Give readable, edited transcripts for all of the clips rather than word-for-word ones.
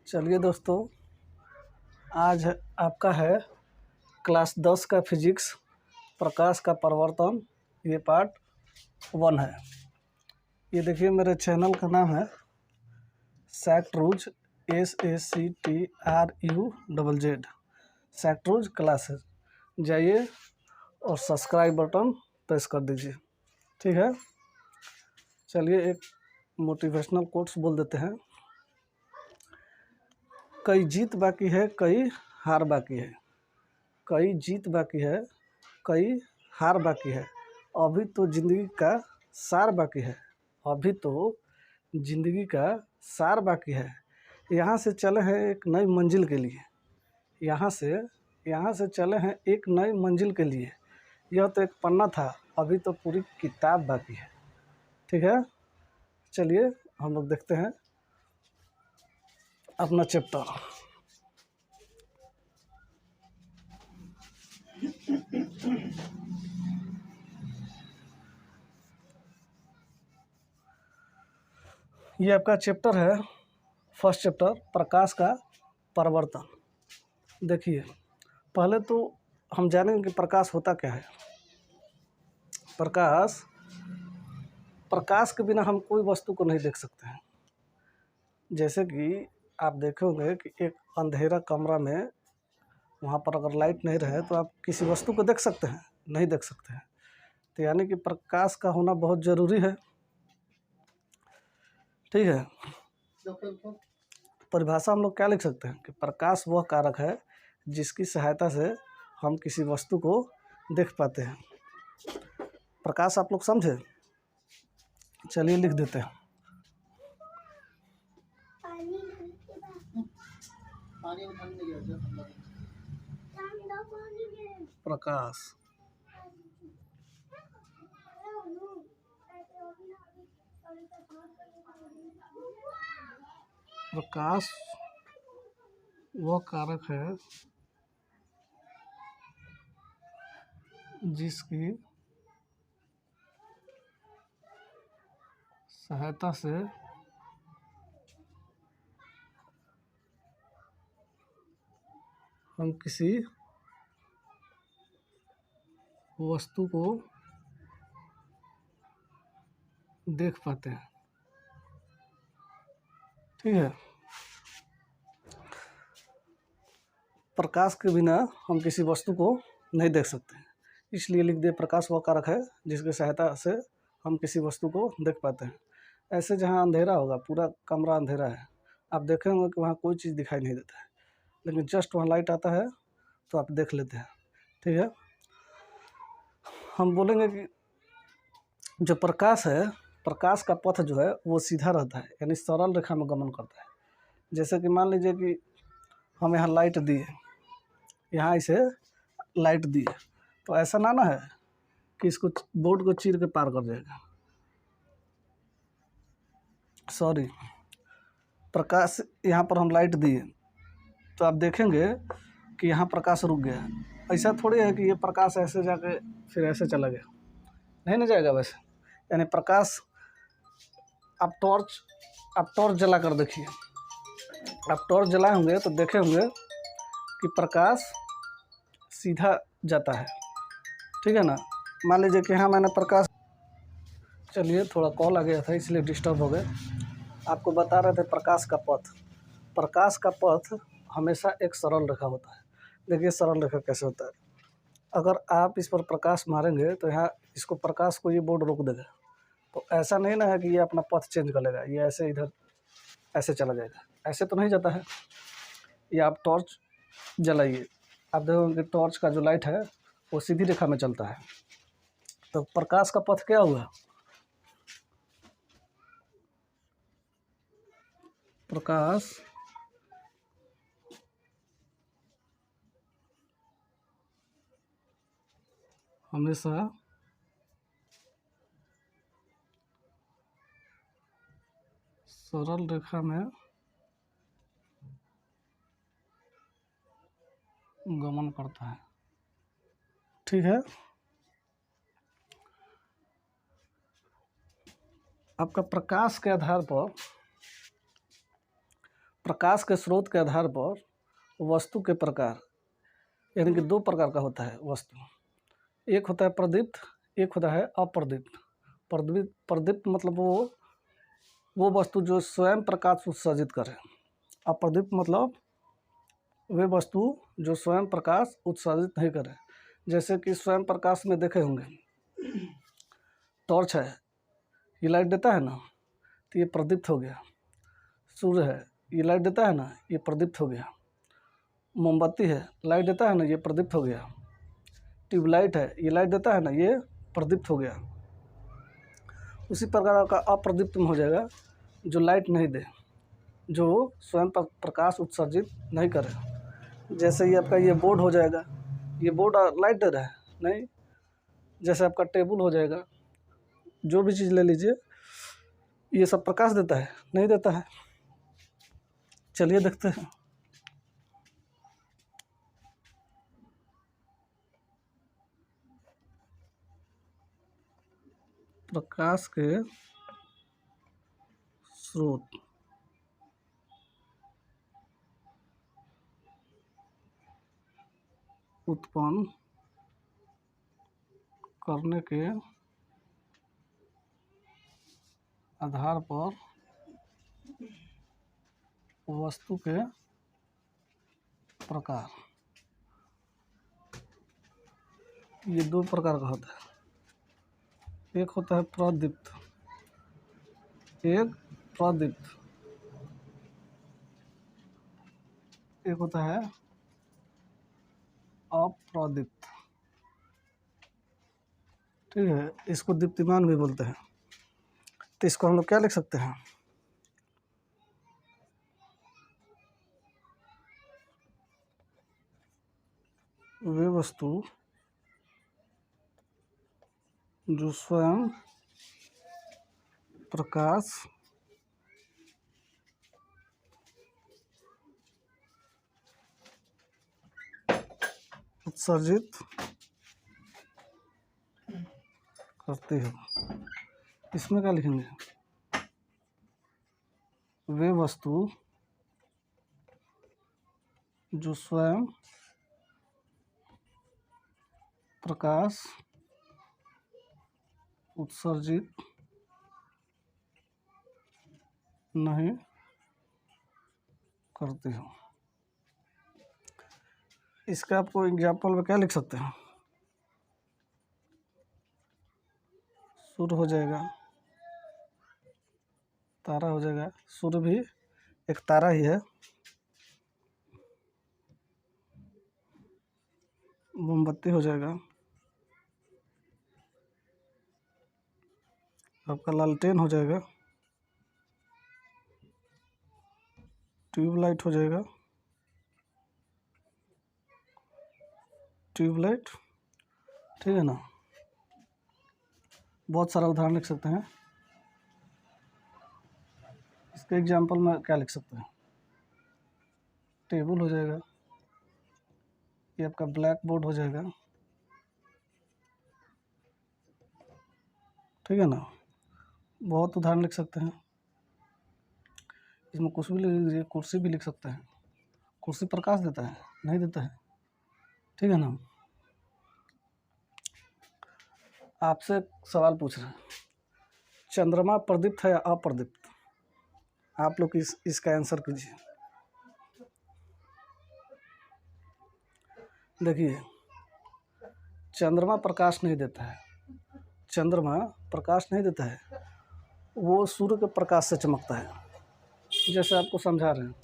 चलिए दोस्तों, आज आपका है क्लास 10 का फिजिक्स प्रकाश का परिवर्तन। ये पार्ट 1 है। ये देखिए, मेरे चैनल का नाम है सैक्ट्रूज SACTRUZZ सैक्ट्रूज क्लासेस। जाइए और सब्सक्राइब बटन प्रेस कर दीजिए। ठीक है, चलिए एक मोटिवेशनल कोट्स बोल देते हैं। कई जीत बाकी है, कई हार बाकी है। कई जीत बाकी है, कई हार बाकी है। अभी तो ज़िंदगी का सार बाकी है। अभी तो ज़िंदगी का सार बाकी है। यहाँ से चले हैं एक नई मंजिल के लिए। यहाँ से चले हैं एक नई मंजिल के लिए। यह तो एक पन्ना था, अभी तो पूरी किताब बाकी है। ठीक है, चलिए हम लोग देखते हैं अपना चैप्टर। ये आपका चैप्टर है, फर्स्ट चैप्टर, प्रकाश का परिवर्तन। देखिए, पहले तो हम जानेंगे कि प्रकाश होता क्या है। प्रकाश के बिना हम कोई वस्तु को नहीं देख सकते हैं। जैसे कि आप देखोगे कि एक अंधेरा कमरा में, वहाँ पर अगर लाइट नहीं रहे तो आप किसी वस्तु को देख सकते हैं? नहीं देख सकते हैं। तो यानी कि प्रकाश का होना बहुत ज़रूरी है। ठीक है, परिभाषा हम लोग क्या लिख सकते हैं कि प्रकाश वह कारक है जिसकी सहायता से हम किसी वस्तु को देख पाते हैं। प्रकाश आप लोग समझे? चलिए लिख देते हैं। प्रकाश प्रकाश वह कारक है जिसकी सहायता से हम किसी वस्तु को देख पाते हैं। ठीक है, प्रकाश के बिना हम किसी वस्तु को नहीं देख सकते, इसलिए लिख दे प्रकाश वह कारक है जिसकी सहायता से हम किसी वस्तु को देख पाते हैं। ऐसे जहाँ अंधेरा होगा, पूरा कमरा अंधेरा है, आप देखेंगे कि वहाँ कोई चीज़ दिखाई नहीं देता है, लेकिन जस्ट वहाँ लाइट आता है तो आप देख लेते हैं। ठीक है, हम बोलेंगे कि जो प्रकाश है, प्रकाश का पथ जो है वो सीधा रहता है, यानी सरल रेखा में गमन करता है। जैसे कि मान लीजिए कि हम यहाँ लाइट दिए, यहाँ इसे लाइट दी है, तो ऐसा ना है कि इसको बोर्ड को चीर के पार कर जाएगा। सॉरी, प्रकाश यहाँ पर हम लाइट दिए तो आप देखेंगे कि यहाँ प्रकाश रुक गया। ऐसा थोड़ी है कि ये प्रकाश ऐसे जाके फिर ऐसे चला गया, नहीं ना जाएगा वैसे। यानी प्रकाश, आप टॉर्च जला कर देखिए, आप टॉर्च जलाए होंगे तो देखे होंगे कि प्रकाश सीधा जाता है। ठीक है ना। मान लीजिए कि हाँ, मैंने प्रकाश, चलिए थोड़ा कॉल आ गया था इसलिए डिस्टर्ब हो गए। आपको बता रहे थे प्रकाश का पथ। प्रकाश का पथ हमेशा एक सरल रेखा होता है। देखिए सरल रेखा कैसे होता है। अगर आप इस पर प्रकाश मारेंगे तो यहाँ इसको, प्रकाश को ये बोर्ड रोक देगा। तो ऐसा नहीं ना है कि ये अपना पथ चेंज कर लेगा, ये ऐसे इधर ऐसे चला जाएगा, ऐसे तो नहीं जाता है। ये आप टॉर्च जलाइए, आप देखोगे कि टॉर्च का जो लाइट है वो सीधी रेखा में चलता है। तो प्रकाश का पथ क्या हुआ? प्रकाश हमेशा सरल रेखा में गमन करता है। ठीक है, आपका प्रकाश के आधार पर प्रकाश के स्रोत के आधार पर वस्तु के प्रकार, यानी कि दो प्रकार का होता है वस्तु। एक होता है प्रदीप्त, एक होता है अप्रदीप्त। प्रदीप्त मतलब वो वस्तु जो स्वयं प्रकाश उत्सर्जित करे। अप्रदीप्त मतलब वे वस्तु जो स्वयं प्रकाश उत्सर्जित नहीं करे। जैसे कि स्वयं प्रकाश में देखे होंगे, टॉर्च है, ये लाइट देता है ना, तो ये प्रदीप्त हो गया। सूर्य है, ये लाइट देता है ना, ये प्रदीप्त हो गया। मोमबत्ती है, लाइट देता है ना, ये प्रदीप्त हो गया। ट्यूबलाइट है, ये लाइट देता है ना, ये प्रदीप्त हो गया। उसी प्रकार का अप्रदीप्त में हो जाएगा जो लाइट नहीं दे, जो स्वयं प्रकाश उत्सर्जित नहीं करे। जैसे ये आपका ये बोर्ड हो जाएगा, ये बोर्ड लाइट दे रहा है नहीं। जैसे आपका टेबल हो जाएगा, जो भी चीज़ ले लीजिए, ये सब प्रकाश देता है नहीं देता है। चलिए देखते हैं। प्रकाश के स्रोत उत्पन्न करने के आधार पर वस्तु के प्रकार, ये दो प्रकार का होता है। एक होता है प्रदीप्त, एक प्रदीप्त, एक होता है अप्रदीप्त। ठीक है, इसको दीप्तिमान भी बोलते हैं। तो इसको हम लोग क्या लिख सकते हैं? वे वस्तु जो स्वयं प्रकाश उत्सर्जित करते हो। इसमें क्या लिखेंगे? वे वस्तु जो स्वयं प्रकाश उत्सर्जित नहीं करते हो। इसका आपको एग्जाम्पल में क्या लिख सकते हैं? सूर्य हो जाएगा, तारा हो जाएगा। सूर्य भी एक तारा ही है। मोमबत्ती हो जाएगा, आपका लालटेन हो जाएगा, ट्यूबलाइट हो जाएगा, ट्यूबलाइट। ठीक है ना, बहुत सारा उदाहरण लिख सकते हैं। इसके एग्जाम्पल में क्या लिख सकते हैं? टेबल हो जाएगा, ये आपका ब्लैक बोर्ड हो जाएगा। ठीक है ना, बहुत उदाहरण लिख सकते हैं। इसमें कुछ भी लिख लीजिए, कुर्सी भी लिख सकते हैं। कुर्सी प्रकाश देता है नहीं देता है? ठीक है ना। आपसे एक सवाल पूछ रहे हैं, चंद्रमा प्रदीप्त है या अप्रदीप्त? आप लोग इसका आंसर कीजिए। देखिए, चंद्रमा प्रकाश नहीं देता है। चंद्रमा प्रकाश नहीं देता है, वो सूर्य के प्रकाश से चमकता है। जैसे आपको समझा रहे हैं,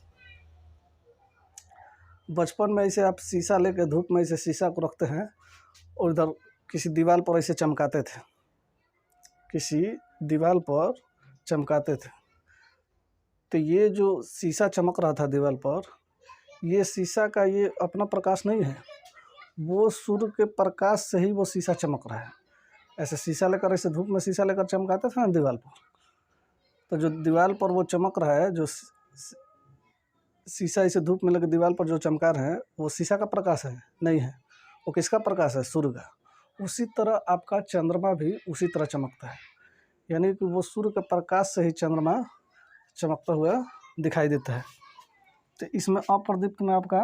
बचपन में ऐसे आप शीशा लेके धूप में ऐसे शीशा को रखते हैं और इधर किसी दीवार पर ऐसे चमकाते थे, किसी दीवार पर चमकाते थे। तो ये जो शीशा चमक रहा था दीवार पर, ये शीशा का ये अपना प्रकाश नहीं है, वो सूर्य के प्रकाश से ही वो शीशा चमक रहा है। ऐसे शीशा लेकर, ऐसे धूप में शीशा लेकर चमकाते थे ना दीवार पर, तो जो दीवार पर वो चमक रहा है, जो शीशा इसे धूप में लगे दीवार पर जो चमका रहे हैं, वो शीशा का प्रकाश है? नहीं है। वो किसका प्रकाश है? सूर्य का। उसी तरह आपका चंद्रमा भी उसी तरह चमकता है, यानी कि वो सूर्य के प्रकाश से ही चंद्रमा चमकता हुआ दिखाई देता है। तो इसमें अप्रदीप्त में आपका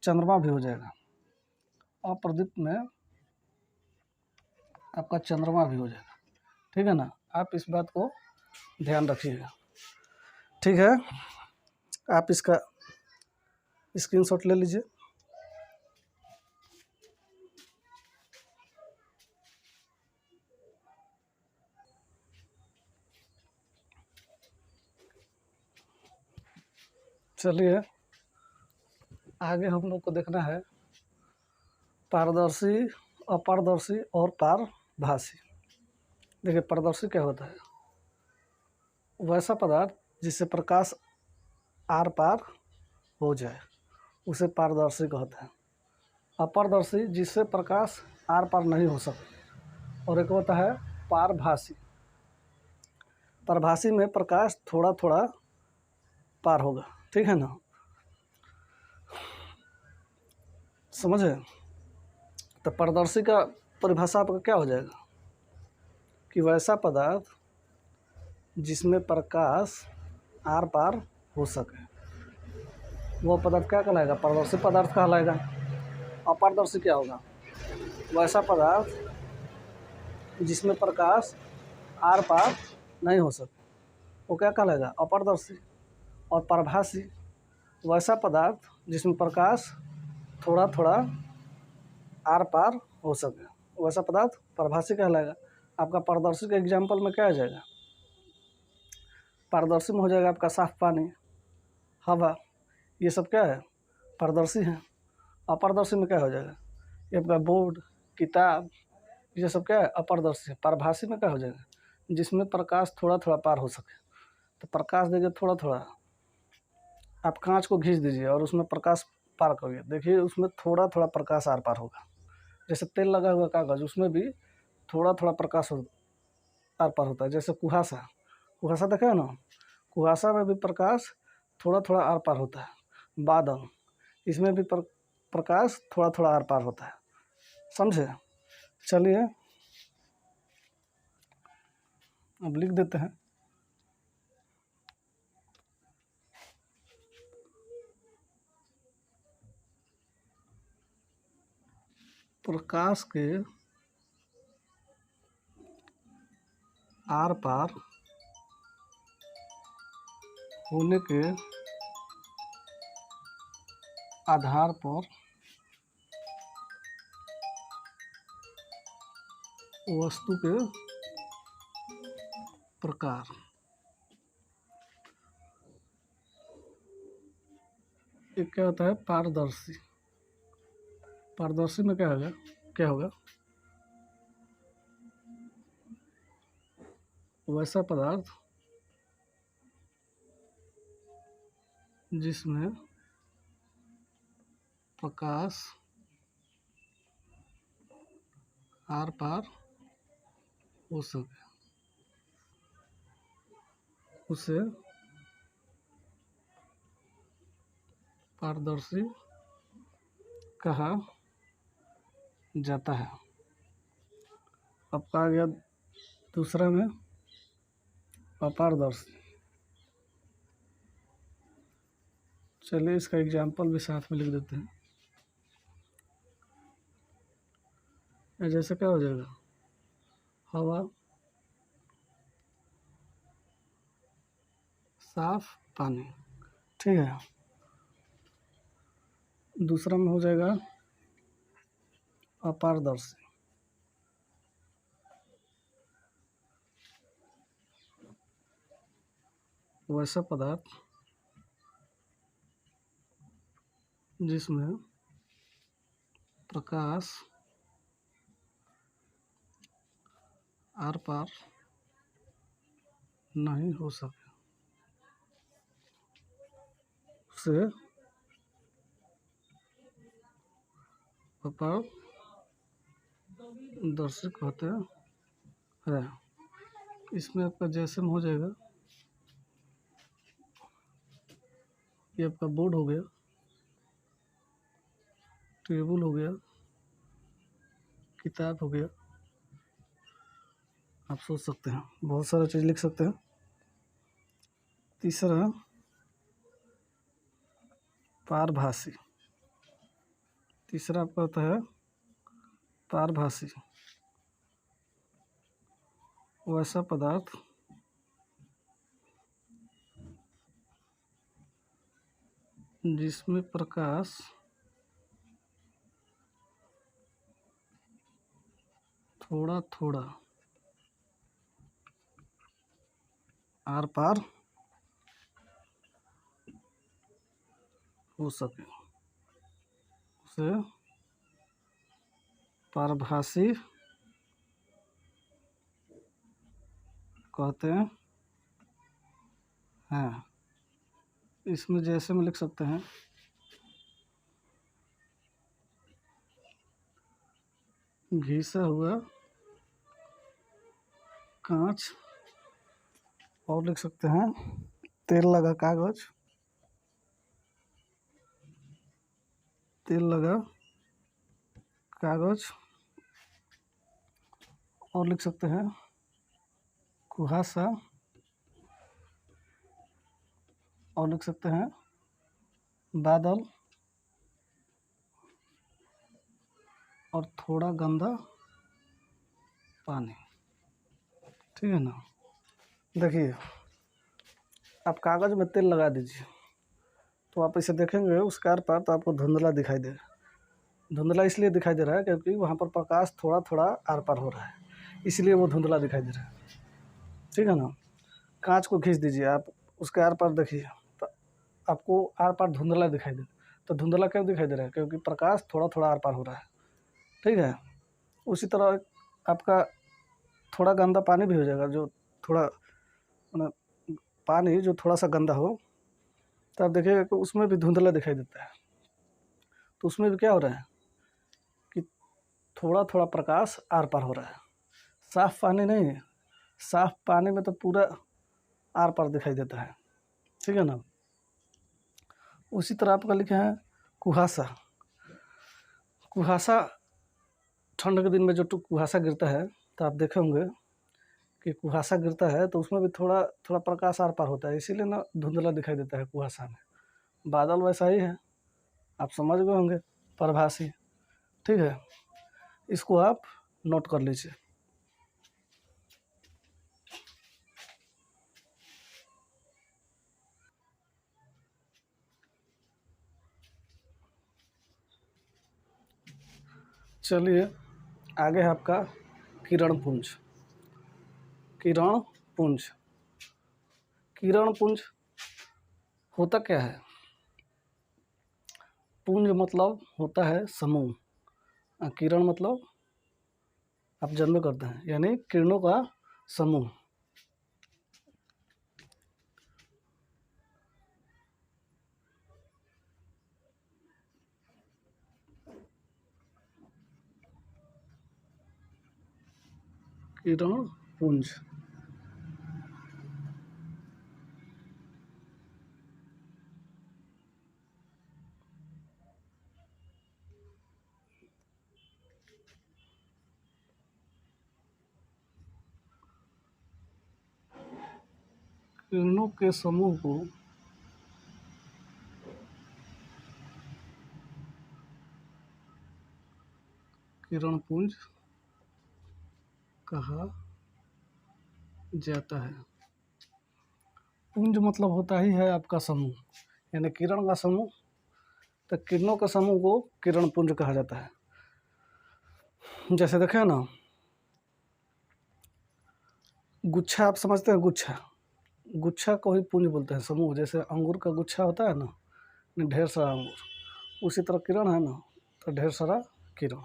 चंद्रमा भी हो जाएगा, अप्रदीप्त में आपका चंद्रमा भी हो जाएगा, ठीक है ना। आप इस बात को ध्यान रखिएगा, ठीक है। आप इसका स्क्रीनशॉट ले लीजिए। चलिए आगे हम लोग को देखना है पारदर्शी, अपारदर्शी और पारभासी। देखिए पारदर्शी क्या होता है, वैसा पदार्थ जिससे प्रकाश आर पार हो जाए उसे पारदर्शी कहते हैं। अपारदर्शी जिससे प्रकाश आर पार नहीं हो सकता, और एक होता है पारभासी। पारभासी में प्रकाश थोड़ा थोड़ा पार होगा, ठीक है ना, समझे। तो पारदर्शी का परिभाषा आपका क्या हो जाएगा कि वैसा पदार्थ जिसमें प्रकाश आर पार हो सके, वो पदार्थ क्या कहलाएगा, पारदर्शी पदार्थ कहलाएगा। अपारदर्शी क्या होगा, वैसा पदार्थ जिसमें प्रकाश आर पार नहीं हो सके, वो क्या कहलाएगा, अपारदर्शी। और पारभासी वैसा पदार्थ जिसमें प्रकाश थोड़ा थोड़ा आर पार हो सके, वैसा पदार्थ पारभासी कहलाएगा। आपका पारदर्शी का एग्जाम्पल में क्या आ जाएगा, पारदर्शी में हो जाएगा आपका साफ पानी, हवा, ये सब क्या है, पारदर्शी है। अपारदर्शी में क्या हो जाएगा, ये आपका बोर्ड, किताब, ये सब क्या है, अपारदर्शी है। पारभासी में क्या हो जाएगा, जिसमें प्रकाश थोड़ा थोड़ा पार हो सके। तो प्रकाश देखिए थोड़ा थोड़ा, आप कांच को घींच दीजिए और उसमें प्रकाश पार करिए, देखिए उसमें थोड़ा थोड़ा प्रकाश आर पार होगा। जैसे तेल लगा हुआ कागज़, उसमें भी थोड़ा थोड़ा प्रकाश आर पार होता है। जैसे कुहासा, कुहासा देखा है ना, कुहासा में भी प्रकाश थोड़ा थोड़ा आर पार होता है। बादल, इसमें भी प्रकाश थोड़ा थोड़ा आर पार होता है, समझे। चलिए अब लिख देते हैं, प्रकाश के आर पार होने के आधार पर वस्तु के प्रकार, ये क्या होता है, पारदर्शी। पारदर्शी में क्या होगा, क्या होगा, वैसा पदार्थ जिसमें प्रकाश आर पार हो सके उसे पारदर्शी कहा जाता है। अब आ गया दूसरा में अपारदर्शी। चलिए इसका एग्जाम्पल भी साथ में लिख देते हैं। जैसे क्या हो जाएगा, हवा, साफ पानी, ठीक है। दूसरा में हो जाएगा अपारदर्शी। वैसा पदार्थ जिसमें प्रकाश आर पार नहीं हो सके उसे अपारदर्शी कहते हैं। इसमें आपका जैसे में हो जाएगा, ये आपका बोर्ड हो गया, टेबल हो गया, किताब हो गया, आप सोच सकते हैं बहुत सारा चीज़ लिख सकते हैं। तीसरा पारभासी। तीसरा आपका होता है पारभासी, वैसा पदार्थ जिसमें प्रकाश थोड़ा थोड़ा आर पार हो सके, उसे पारभासी कहते हैं। इसमें जैसे में लिख सकते हैं घिसा हुआ कांच, और लिख सकते हैं तेल लगा कागज, तेल लगा कागज, और लिख सकते हैं कुहासा, और लिख सकते हैं बादल, और थोड़ा गंदा पानी। ठीक है ना। देखिए, आप कागज़ में तेल लगा दीजिए तो आप इसे देखेंगे उस कार पर तो आपको धुंधला दिखाई देगा। धुंधला इसलिए दिखाई दे रहा है क्योंकि वहाँ पर प्रकाश थोड़ा थोड़ा आर पार हो रहा है, इसलिए वो धुंधला दिखाई दे रहा है। ठीक है ना। कांच को खींच दीजिए, आप उसके आर पार देखिए तो आपको आर पार धुंधला दिखाई दे। तो धुंधला क्यों दिखाई दे रहा है? क्योंकि प्रकाश थोड़ा थोड़ा आर पार हो रहा है। ठीक है। उसी तरह आपका थोड़ा गंदा पानी भी हो जाएगा, जो थोड़ा पानी जो थोड़ा सा गंदा हो तो आप देखिएगा कि उसमें भी धुंधला दिखाई देता है। तो उसमें भी क्या हो रहा है कि थोड़ा थोड़ा प्रकाश आर पार हो रहा है। साफ पानी नहीं है, साफ पानी में तो पूरा आर पार दिखाई देता है। ठीक है ना। उसी तरह आपका लिखे हैं कुहासा। कुहासा ठंड के दिन में जो कुहासा गिरता है तो आप देखे होंगे कि कुहासा गिरता है तो उसमें भी थोड़ा थोड़ा प्रकाश आर पार होता है, इसीलिए ना धुंधला दिखाई देता है कुहासा में। बादल वैसा ही है, आप समझ गए होंगे, परभासी। ठीक है, इसको आप नोट कर लीजिए। चलिए आगे है आपका किरण पुंज। किरण पुंज, किरण पुंज होता क्या है? पुंज मतलब होता है समूह, किरण मतलब आप जन्म करते हैं, यानी किरणों का समूह। किरण पुंज, किरणों के समूह को किरण पुंज कहा जाता है। पुंज मतलब होता ही है आपका समूह, यानी किरण का समूह। तो किरणों के समूह को किरण पुंज कहा जाता है। जैसे देखें ना, गुच्छा आप समझते हैं, गुच्छा, गुच्छा को ही पुंज बोलते हैं, समूह। जैसे अंगूर का गुच्छा होता है ना, ढेर सारा अंगूर, उसी तरह किरण है ना, तो ढेर सारा किरण,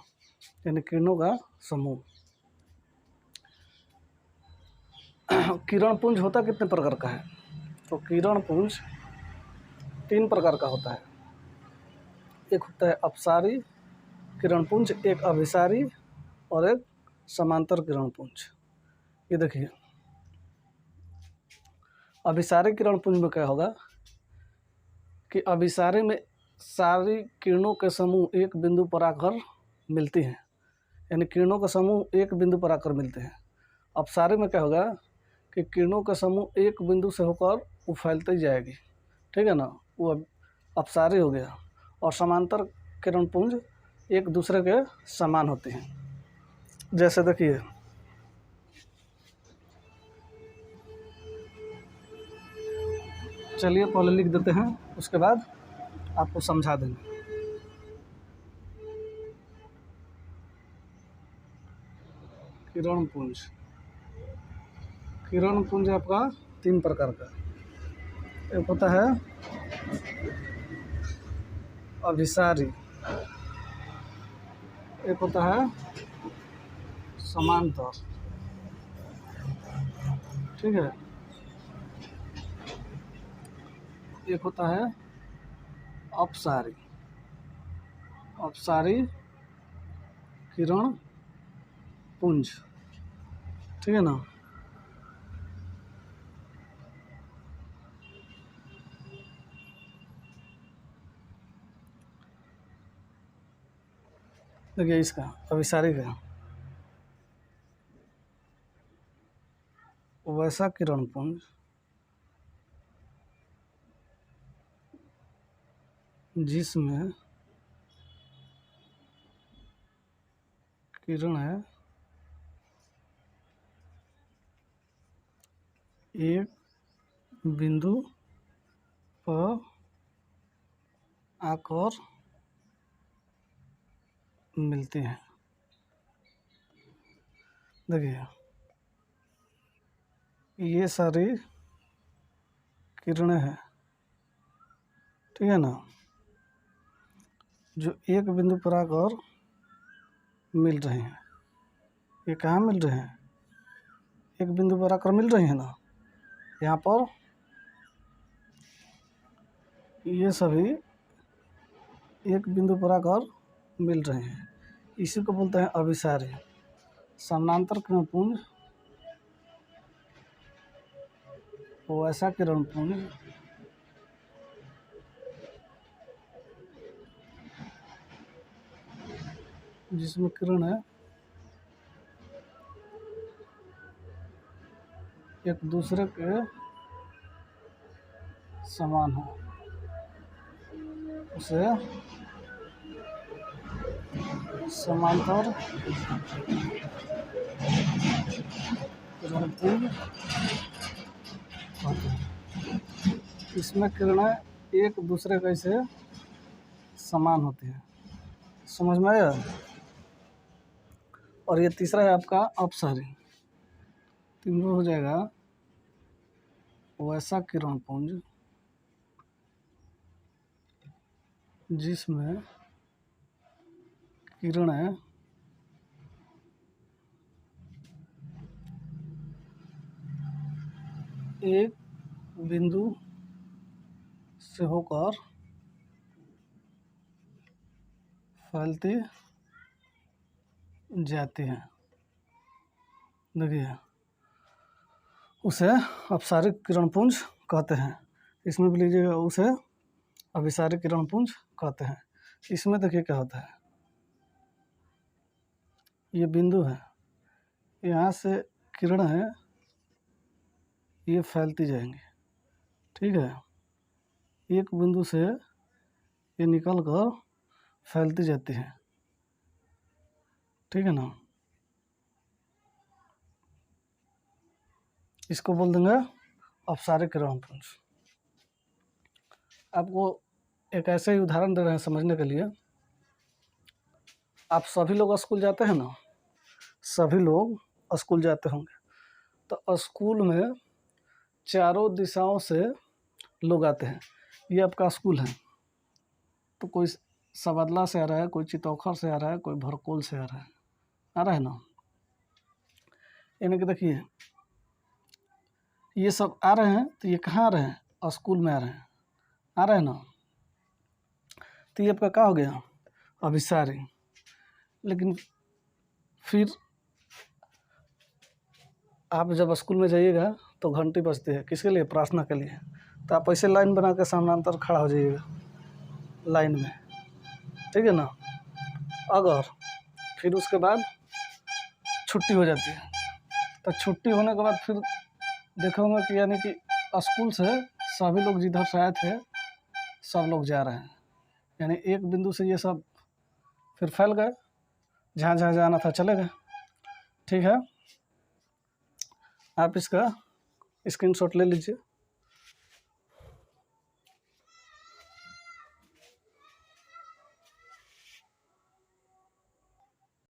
यानी किरणों का समूह। किरण पुंज होता कितने प्रकार का है? तो किरण पुंज 3 प्रकार का होता है। एक होता है अपसारी किरण पुंज, एक अभिसारी, और एक समांतर किरण पुंज। ये देखिए, अभिसारी किरण पुंज में क्या होगा कि अभिसारी में सारी किरणों के समूह एक बिंदु पर आकर मिलती हैं, यानी किरणों का समूह एक बिंदु पर आकर मिलते हैं। अपसारी में क्या होगा कि किरणों का समूह एक बिंदु से होकर वो फैलती जाएगी। ठीक है ना, वो अपसारी हो गया। और समांतर किरण पुंज एक दूसरे के समान होते हैं। जैसे देखिए, चलिए पहले लिख देते हैं, उसके बाद आपको समझा देंगे। किरण पुंज, किरण पुंज आपका 3 प्रकार का। एक होता है अभिसारी, एक होता है समांतर, ठीक है, एक होता है अपसारी, अपसारी किरण पुंज, ठीक है ना। देखिए इसका अभिसारी का वैसा किरण पुंज जिसमें किरण है एक बिंदु पर आकर मिलते हैं। देखिए ये सारी किरणें हैं, ठीक है ना, जो एक बिंदु पर आकर मिल रहे हैं। ये कहाँ मिल रहे हैं? एक बिंदु पर आकर मिल रहे हैं ना, यहाँ पर ये सभी एक बिंदु पर आकर मिल रहे हैं। इसी को बोलते हैं अभिसारी। समानांतर किरण पुंज वैसा किरण पुंज जिसमें किरण है एक दूसरे के समान हो, उसे समांतर किरण पुंज कहते हैं। इसमें किरणें एक दूसरे के से समान होती है। समझ में आया? और ये तीसरा है आपका अपसारी। तीनों हो जाएगा वैसा किरण पुंज जिसमें किरणें एक बिंदु से होकर फैलती जाती हैं। देखिए उसे अपसारी किरण पुंज कहते हैं। इसमें भी लीजिएगा उसे अभिसारी किरण पुंज कहते हैं। इसमें देखिए क्या होता है, ये बिंदु है, यहाँ से किरण है, ये फैलती जाएंगी, ठीक है, एक बिंदु से ये निकल कर फैलती जाती है, ठीक है ना। इसको बोल देंगे अपसारी किरण पुंज। आपको एक ऐसे ही उदाहरण दे रहे हैं समझने के लिए। आप सभी लोग स्कूल जाते हैं ना, सभी लोग स्कूल जाते होंगे, तो स्कूल में चारों दिशाओं से लोग आते हैं। ये आपका स्कूल है, तो कोई सबदला से आ रहा है, कोई चितौखर से आ रहा है, कोई भरकोल से आ रहा है ना। यानी कि देखिए ये सब आ रहे हैं, तो ये कहाँ आ रहे हैं? स्कूल में आ रहे हैं ना। तो ये आपका क्या हो गया? अभिसारी। लेकिन फिर आप जब स्कूल में जाइएगा तो घंटी बजती है, किसके लिए? प्रार्थना के लिए। तो आप ऐसे लाइन बना के समानांतर खड़ा हो जाइएगा लाइन में, ठीक है ना। अगर फिर उसके बाद छुट्टी हो जाती है, तो छुट्टी होने के बाद फिर देखोगे कि यानी कि स्कूल से सभी लोग जिधर से आए थे सब लोग जा रहे हैं, यानी एक बिंदु से ये सब फिर फैल गए, जहाँ जहाँ जाना था चले गए। ठीक है, आप इसका स्क्रीनशॉट ले लीजिए।